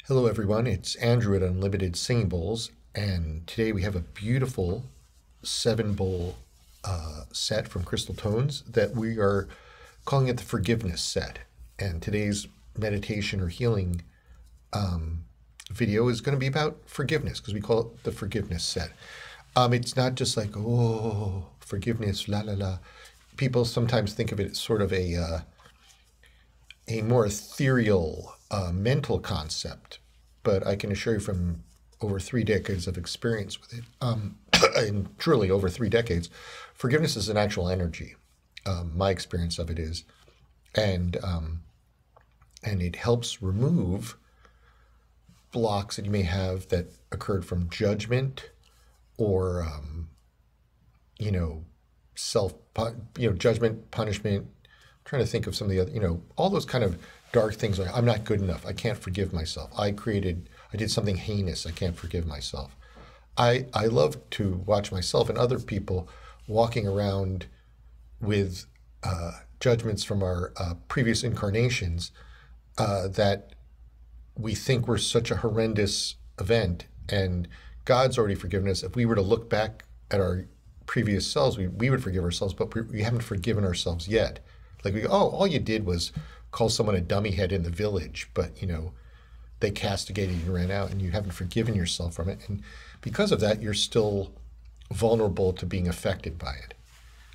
Hello everyone, it's Andrew at Unlimited Singing Bowls, and today we have a beautiful 7 bowl set from Crystal Tones that we are calling it the Forgiveness Set. And today's meditation or healing video is going to be about forgiveness because we call it the Forgiveness Set. It's not just like, oh, forgiveness, la la la. People sometimes think of it as sort of a more ethereal mental concept, but I can assure you from over 3 decades of experience with it, and truly over 3 decades, forgiveness is an actual energy. My experience of it is, and it helps remove blocks that you may have that occurred from judgment or self, judgment, punishment. I'm trying to think of some of the other, all those kind of dark things like I'm not good enough. I can't forgive myself. I did something heinous. I can't forgive myself. I love to watch myself and other people walking around with judgments from our previous incarnations that we think were such a horrendous event, and God's already forgiven us. If we were to look back at our previous selves, we would forgive ourselves, but we haven't forgiven ourselves yet. Like we go, oh, all you did was call someone a dummy head in the village, but they castigated you and ran out, and you haven't forgiven yourself from it. And because of that, you're still vulnerable to being affected by it.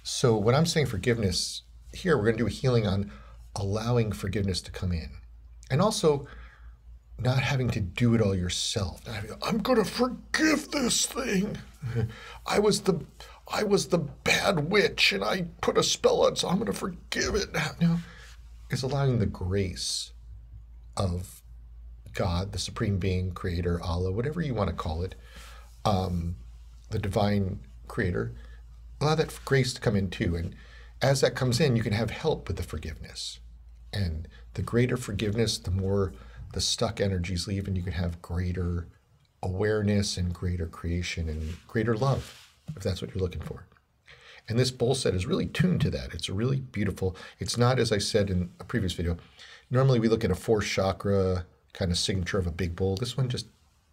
So when I'm saying forgiveness here, we're going to do a healing on allowing forgiveness to come in. And also not having to do it all yourself. Not having, I'm going to forgive this thing. I was the bad witch and I put a spell on, so I'm going to forgive it. No, it's allowing the grace of God, the Supreme Being, Creator, Allah, whatever you want to call it, the Divine Creator, allow that grace to come in too. And as that comes in, you can have help with the forgiveness. And the greater forgiveness, the more the stuck energies leave, and you can have greater awareness and greater creation and greater love, if that's what you're looking for. And this bowl set is really tuned to that. It's a really beautiful, it's not, as I said in a previous video, normally we look at a 4-chakra kind of signature of a big bowl. This one just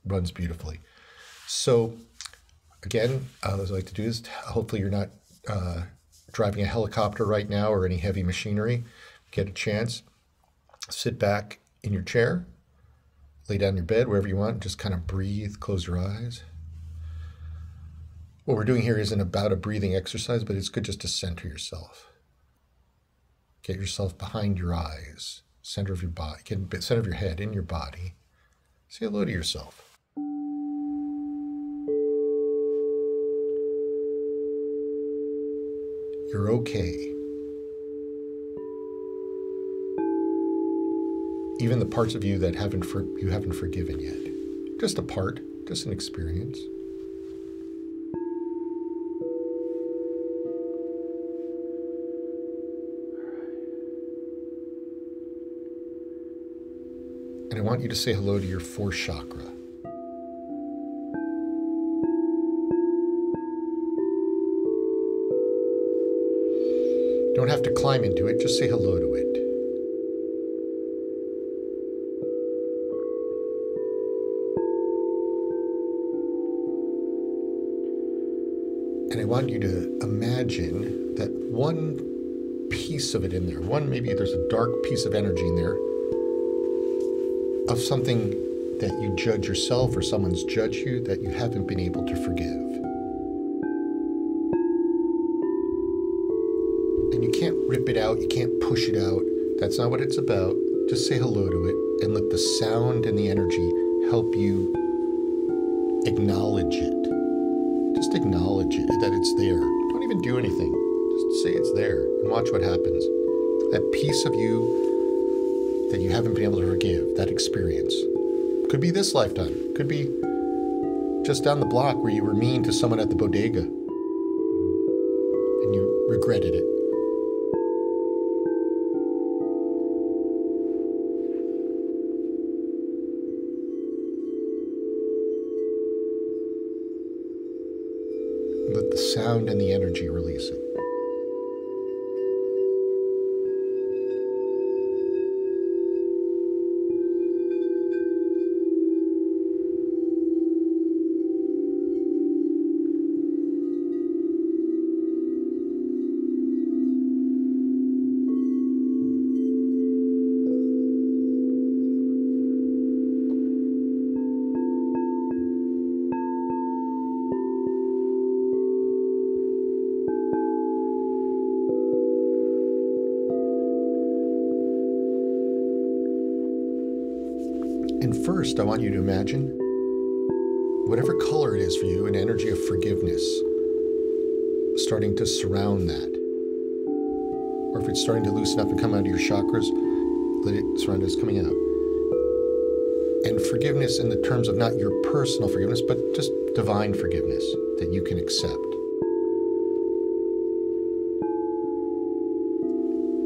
runs beautifully. So again, as I like to do is, hopefully you're not driving a helicopter right now or any heavy machinery. Get a chance, sit back in your chair, lay down in your bed, wherever you want, just kind of breathe, close your eyes. What we're doing here isn't about a breathing exercise, but it's good just to center yourself. Get yourself behind your eyes, center of your body, center of your head in your body. Say hello to yourself. You're okay. Even the parts of you that you haven't forgiven yet. Just a part, just an experience. And I want you to say hello to your 4th chakra. You don't have to climb into it, just say hello to it. And I want you to imagine that one piece of it in there, maybe there's a dark piece of energy in there, of something that you judge yourself or someone's judged you that you haven't been able to forgive. And you can't rip it out, you can't push it out. That's not what it's about. Just say hello to it and let the sound and the energy help you acknowledge it. Just acknowledge it, that it's there. Don't even do anything. Just say it's there and watch what happens. That piece of you that you haven't been able to forgive, that experience. Could be this lifetime. Could be just down the block where you were mean to someone at the bodega and you regretted it. Let the sound and the energy release it. And first, I want you to imagine whatever color it is for you, an energy of forgiveness starting to surround that. Or if it's starting to loosen up and come out of your chakras, let it surround it as coming out. And forgiveness in the terms of not your personal forgiveness, but just divine forgiveness that you can accept.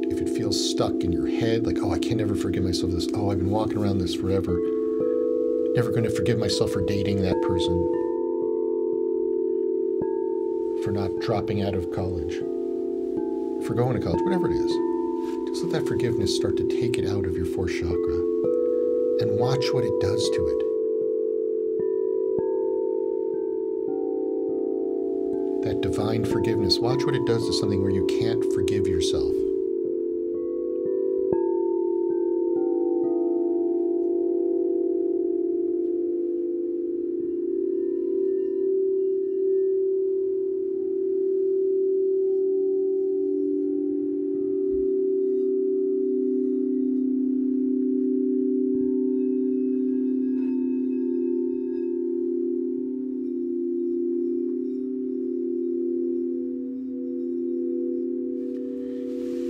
If it feels stuck in your head, like, oh, I can never forgive myself for this. Oh, I've been walking around this forever. Never going to forgive myself for dating that person. For not dropping out of college. For going to college, whatever it is. Just let that forgiveness start to take it out of your fourth chakra. And watch what it does to it. That divine forgiveness, watch what it does to something where you can't forgive yourself.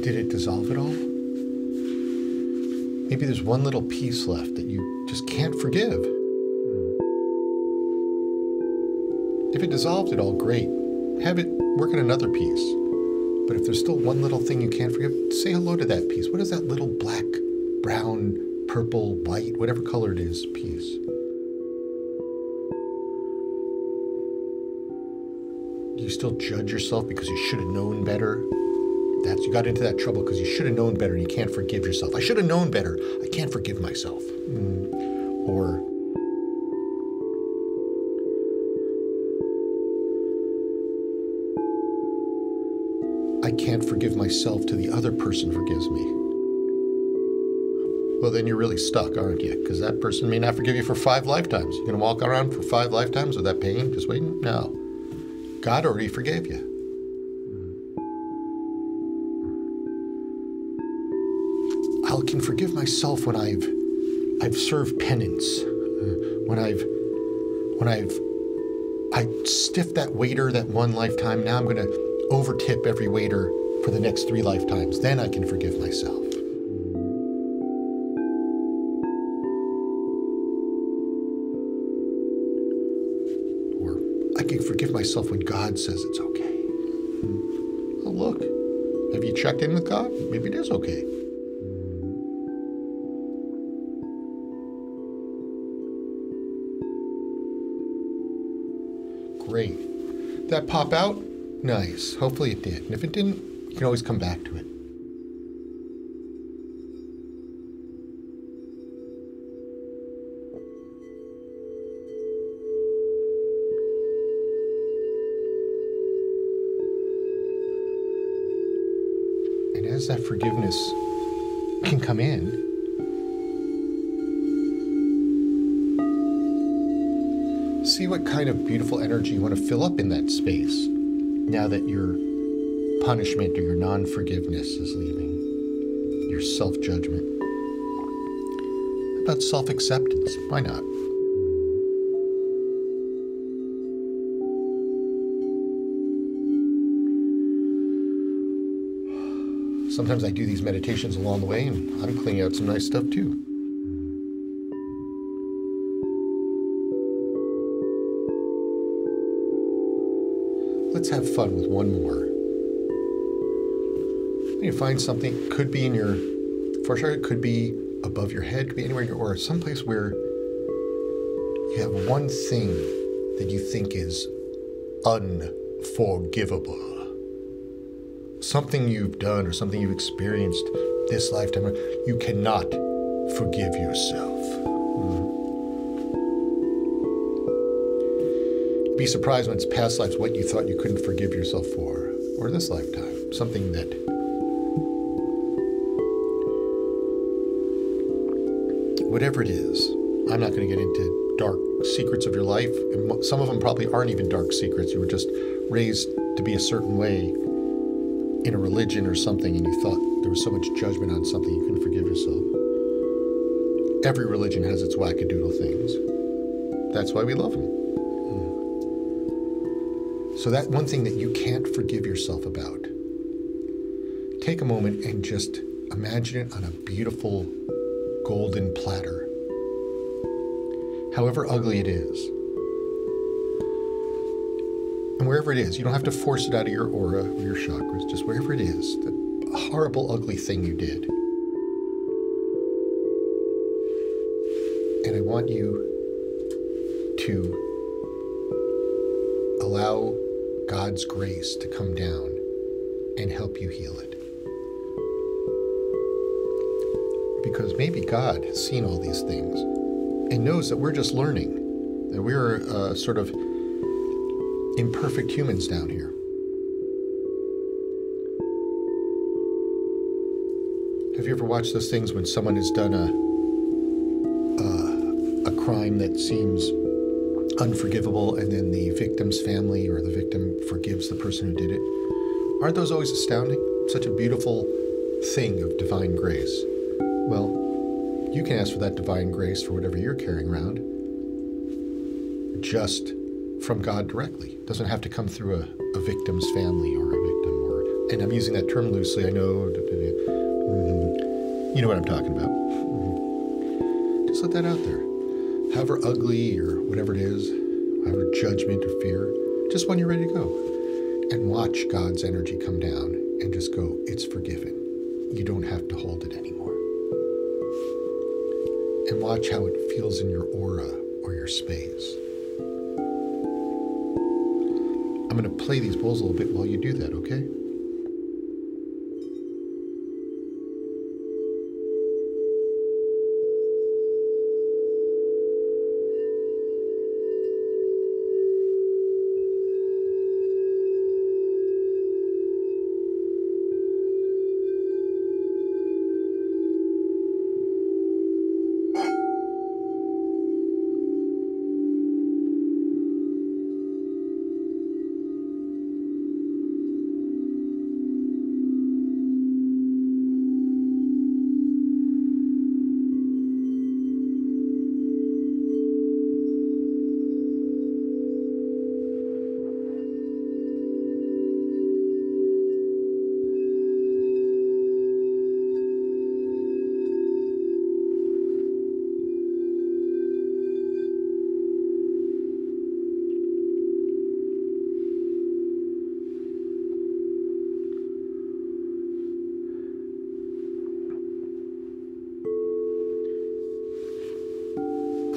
Did it dissolve it all? Maybe there's one little piece left that you just can't forgive. If it dissolved it all, great. Have it work on another piece. But if there's still one little thing you can't forgive, say hello to that piece. What is that little black, brown, purple, white, whatever color it is, piece? Do you still judge yourself because you should have known better? You got into that trouble because you should have known better and you can't forgive yourself. I should have known better. I can't forgive myself. Or I can't forgive myself till the other person forgives me. Well, then you're really stuck, aren't you? Because that person may not forgive you for 5 lifetimes. You're going to walk around for 5 lifetimes with that pain just waiting? No. God already forgave you. I can forgive myself when I've served penance, when I stiffed that waiter that one lifetime. Now I'm going to overtip every waiter for the next 3 lifetimes. Then I can forgive myself. Or I can forgive myself when God says it's okay. Oh, look, have you checked in with God? Maybe it is okay. Great. Did that pop out? Nice. Hopefully it did. And if it didn't, you can always come back to it. And as that forgiveness can come in, see what kind of beautiful energy you want to fill up in that space now that your punishment or your non-forgiveness is leaving, your self-judgment. How about self-acceptance? Why not? Sometimes I do these meditations along the way and I'm cleaning out some nice stuff too. Let's have fun with one more. You find something, could be in your foreshadow, it could be above your head, could be anywhere in your aura, someplace where you have one thing that you think is unforgivable. Something you've done or something you've experienced this lifetime, you cannot forgive yourself. Be surprised when it's past lives what you thought you couldn't forgive yourself for, or this lifetime, something that whatever it is. I'm not going to get into dark secrets of your life. And some of them probably aren't even dark secrets. You were just raised to be a certain way in a religion or something, and you thought there was so much judgment on something you couldn't forgive yourself. Every religion has its wackadoodle things. That's why we love them. So that one thing that you can't forgive yourself about, take a moment and just imagine it on a beautiful golden platter. However ugly it is. And wherever it is, you don't have to force it out of your aura or your chakras, just wherever it is, the horrible, ugly thing you did. And I want you to allow God's grace to come down and help you heal it. Because maybe God has seen all these things and knows that we're just learning, that we're sort of imperfect humans down here. Have you ever watched those things when someone has done a crime that seems unforgivable, and then the victim's family or the victim forgives the person who did it? Aren't those always astounding? Such a beautiful thing of divine grace. Well, you can ask for that divine grace for whatever you're carrying around, just from God directly. It doesn't have to come through a victim's family or a victim, and I'm using that term loosely, I know. You know what I'm talking about. Just let that out there. However ugly or whatever it is, however judgment or fear, just when you're ready to go. And watch God's energy come down and just go, it's forgiven. You don't have to hold it anymore. And watch how it feels in your aura or your space. I'm going to play these bowls a little bit while you do that, okay?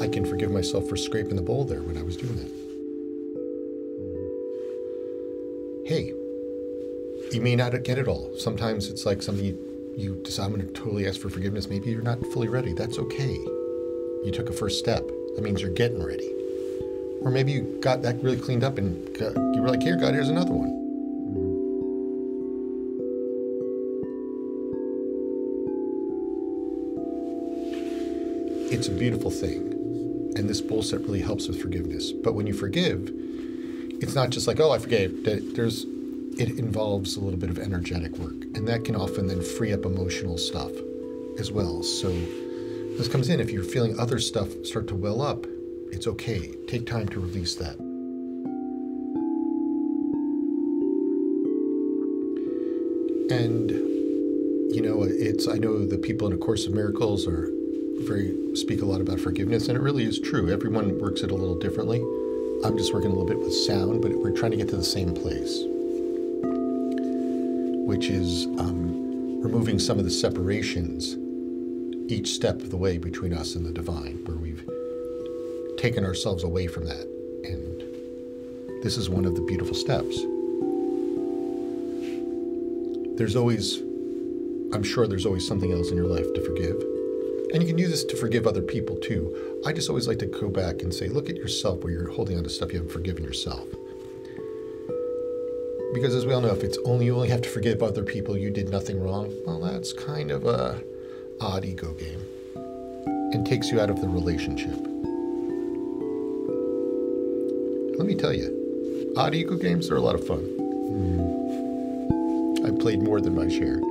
I can forgive myself for scraping the bowl there when I was doing that. Hey, you may not get it all. Sometimes it's like something you decide, I'm going to totally ask for forgiveness. Maybe you're not fully ready. That's okay. You took a first step. That means you're getting ready. Or maybe you got that really cleaned up and you were like, here, God, here's another one. It's a beautiful thing. And this bowl set really helps with forgiveness. But when you forgive, it's not just like, oh, I forgave. It involves a little bit of energetic work. And that can often then free up emotional stuff as well. So this comes in, if you're feeling other stuff start to well up, it's okay. Take time to release that. And, I know the people in A Course in Miracles speak a lot about forgiveness, and it really is true. Everyone works it a little differently. I'm just working a little bit with sound, but we're trying to get to the same place, which is removing some of the separations each step of the way between us and the divine, where we've taken ourselves away from that. And this is one of the beautiful steps. I'm sure there's always something else in your life to forgive. And you can use this to forgive other people too. I just always like to go back and say, look at yourself where you're holding on to stuff you haven't forgiven yourself. Because as we all know, if you only have to forgive other people, you did nothing wrong, well, that's kind of a odd ego game and takes you out of the relationship. Let me tell you, odd ego games are a lot of fun. I've played more than my share.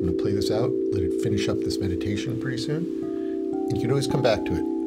I'm going to play this out, let it finish up this meditation pretty soon. And you can always come back to it.